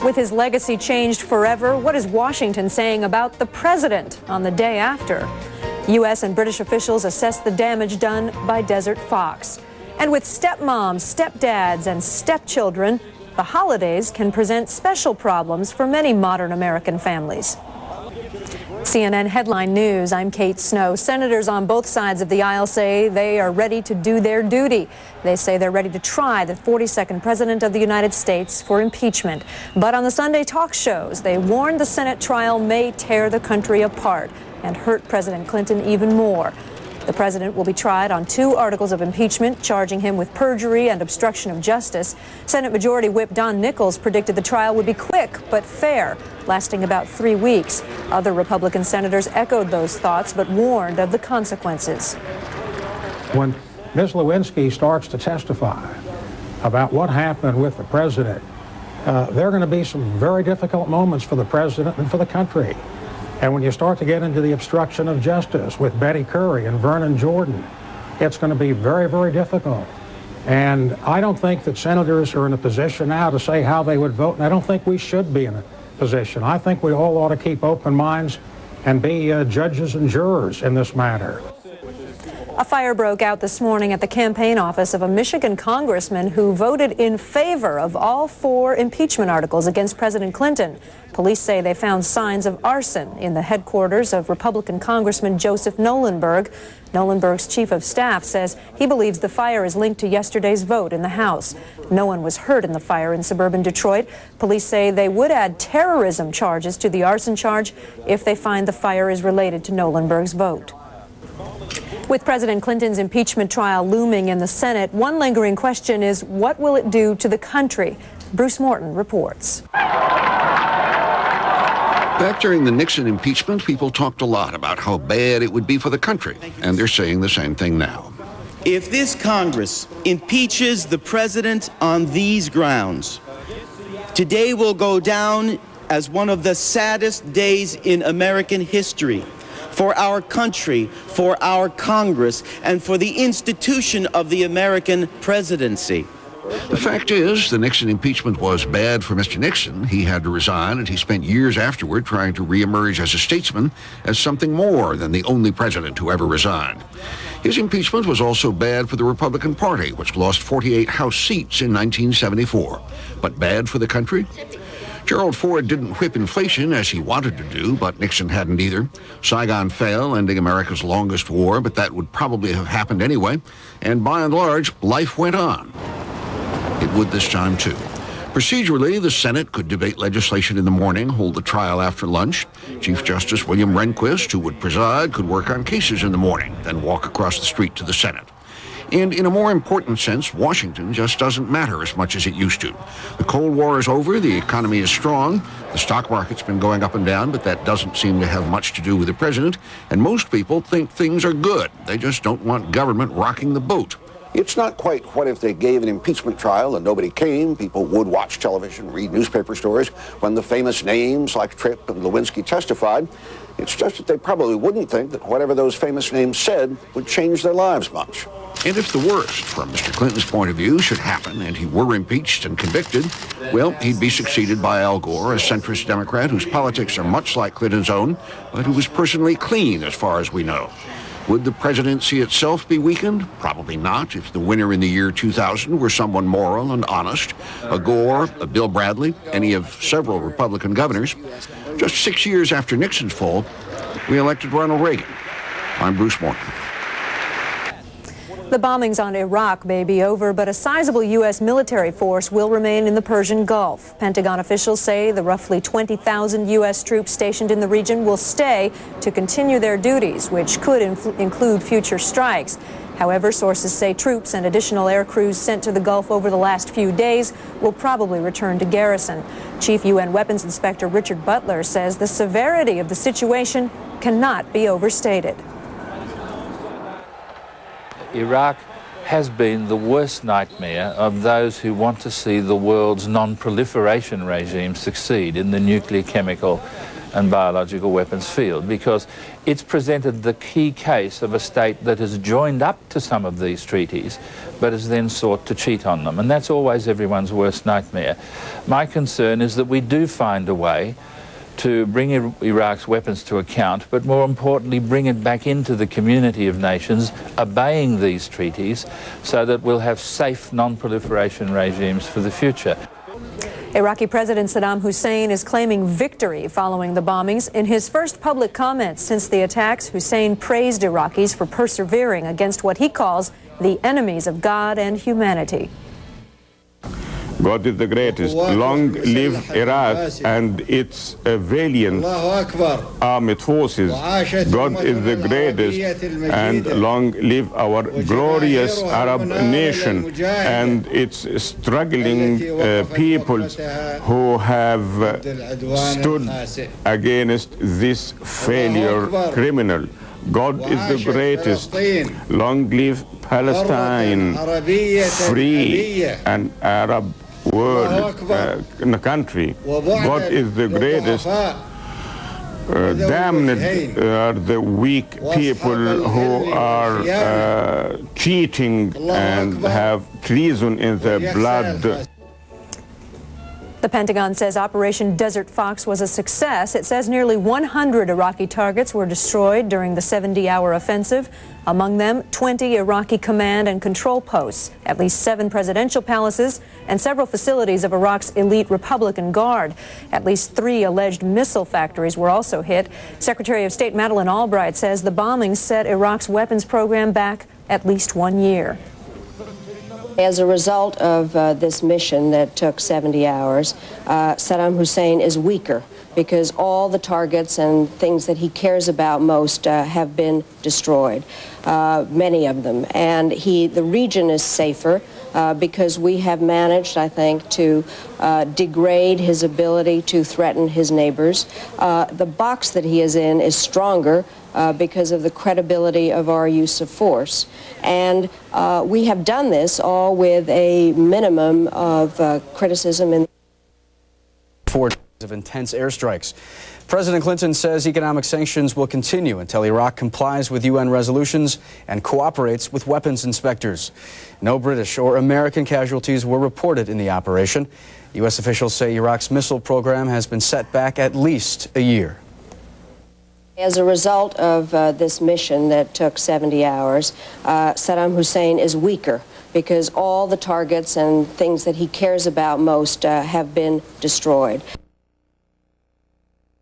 With his legacy changed forever, what is Washington saying about the president on the day after? U.S. and British officials assess the damage done by Desert Fox. And with stepmoms, stepdads, and stepchildren, the holidays can present special problems for many modern American families. CNN Headline News, I'm Kate Snow. Senators on both sides of the aisle say they are ready to do their duty. They say they're ready to try the 42nd President of the United States for impeachment. But on the Sunday talk shows, they warned the Senate trial may tear the country apart and hurt President Clinton even more. The president will be tried on 2 articles of impeachment, charging him with perjury and obstruction of justice. Senate Majority Whip Don Nichols predicted the trial would be quick but fair, lasting about 3 weeks. Other Republican senators echoed those thoughts but warned of the consequences. When Ms. Lewinsky starts to testify about what happened with the president, there are going to be some very difficult moments for the president and for the country. And when you start to get into the obstruction of justice with Betty Currie and Vernon Jordan, it's going to be very, very difficult. And I don't think that senators are in a position now to say how they would vote, and I don't think we should be in a position. I think we all ought to keep open minds and be judges and jurors in this matter. A fire broke out this morning at the campaign office of a Michigan congressman who voted in favor of all 4 impeachment articles against President Clinton. Police say they found signs of arson in the headquarters of Republican Congressman Joseph Nolenberg. Nolenberg's chief of staff says he believes the fire is linked to yesterday's vote in the House. No one was hurt in the fire in suburban Detroit. Police say they would add terrorism charges to the arson charge if they find the fire is related to Nolenberg's vote. With President Clinton's impeachment trial looming in the Senate, one lingering question is, what will it do to the country? Bruce Morton reports. Back during the Nixon impeachment, people talked a lot about how bad it would be for the country, and they're saying the same thing now. If this Congress impeaches the president on these grounds, today will go down as one of the saddest days in American history. For our country, for our Congress, and for the institution of the American presidency. The fact is, the Nixon impeachment was bad for Mr. Nixon. He had to resign, and he spent years afterward trying to reemerge as a statesman, as something more than the only president who ever resigned. His impeachment was also bad for the Republican Party, which lost 48 House seats in 1974. But bad for the country? Gerald Ford didn't whip inflation as he wanted to do, but Nixon hadn't either. Saigon fell, ending America's longest war, but that would probably have happened anyway. And by and large, life went on. It would this time, too. Procedurally, the Senate could debate legislation in the morning, hold the trial after lunch. Chief Justice William Rehnquist, who would preside, could work on cases in the morning, then walk across the street to the Senate. And in a more important sense, Washington just doesn't matter as much as it used to. The Cold War is over, the economy is strong, the stock market's been going up and down, but that doesn't seem to have much to do with the president, and most people think things are good. They just don't want government rocking the boat. It's not quite what if they gave an impeachment trial and nobody came. People would watch television, read newspaper stories when the famous names like Tripp and Lewinsky testified. It's just that they probably wouldn't think that whatever those famous names said would change their lives much. And if the worst, from Mr. Clinton's point of view, should happen and he were impeached and convicted, well, he'd be succeeded by Al Gore, a centrist Democrat whose politics are much like Clinton's own, but who was personally clean as far as we know. Would the presidency itself be weakened? Probably not, if the winner in the year 2000 were someone moral and honest, a Gore, a Bill Bradley, any of several Republican governors. Just 6 years after Nixon's fall, we elected Ronald Reagan. I'm Bruce Morton. The bombings on Iraq may be over, but a sizable U.S. military force will remain in the Persian Gulf. Pentagon officials say the roughly 20,000 U.S. troops stationed in the region will stay to continue their duties, which could include future strikes. However, sources say troops and additional air crews sent to the Gulf over the last few days will probably return to garrison. Chief UN Weapons Inspector Richard Butler says the severity of the situation cannot be overstated. Iraq has been the worst nightmare of those who want to see the world's non-proliferation regime succeed in the nuclear, chemical and biological weapons field, because it's presented the key case of a state that has joined up to some of these treaties but has then sought to cheat on them, and that's always everyone's worst nightmare. My concern is that we do find a way to bring Iraq's weapons to account, but more importantly bring it back into the community of nations obeying these treaties, so that we'll have safe non-proliferation regimes for the future. Iraqi President Saddam Hussein is claiming victory following the bombings. In his first public comments since the attacks, Hussein praised Iraqis for persevering against what he calls the enemies of God and humanity. God is the greatest. Long live Iraq and its valiant armed forces. God is the greatest, and long live our glorious Arab nation and its struggling people who have stood against this failure criminal. God is the greatest. Long live Palestine, free and Arab world in the country. God is the greatest. Damned are the weak people who are cheating and have treason in their blood. The Pentagon says Operation Desert Fox was a success. It says nearly 100 Iraqi targets were destroyed during the 70-hour offensive. Among them, 20 Iraqi command and control posts, at least 7 presidential palaces, and several facilities of Iraq's elite Republican Guard. At least 3 alleged missile factories were also hit. Secretary of State Madeleine Albright says the bombings set Iraq's weapons program back at least 1 year. As a result of this mission that took 70 hours, Saddam Hussein is weaker because all the targets and things that he cares about most have been destroyed, many of them. And the region is safer because we have managed, I think, to degrade his ability to threaten his neighbors. The box that he is in is stronger because of the credibility of our use of force. And we have done this all with a minimum of criticism. In 4 days of intense airstrikes. President Clinton says economic sanctions will continue until Iraq complies with UN resolutions and cooperates with weapons inspectors. No British or American casualties were reported in the operation. U.S. officials say Iraq's missile program has been set back at least a year. As a result of this mission that took 70 hours, Saddam Hussein is weaker because all the targets and things that he cares about most have been destroyed.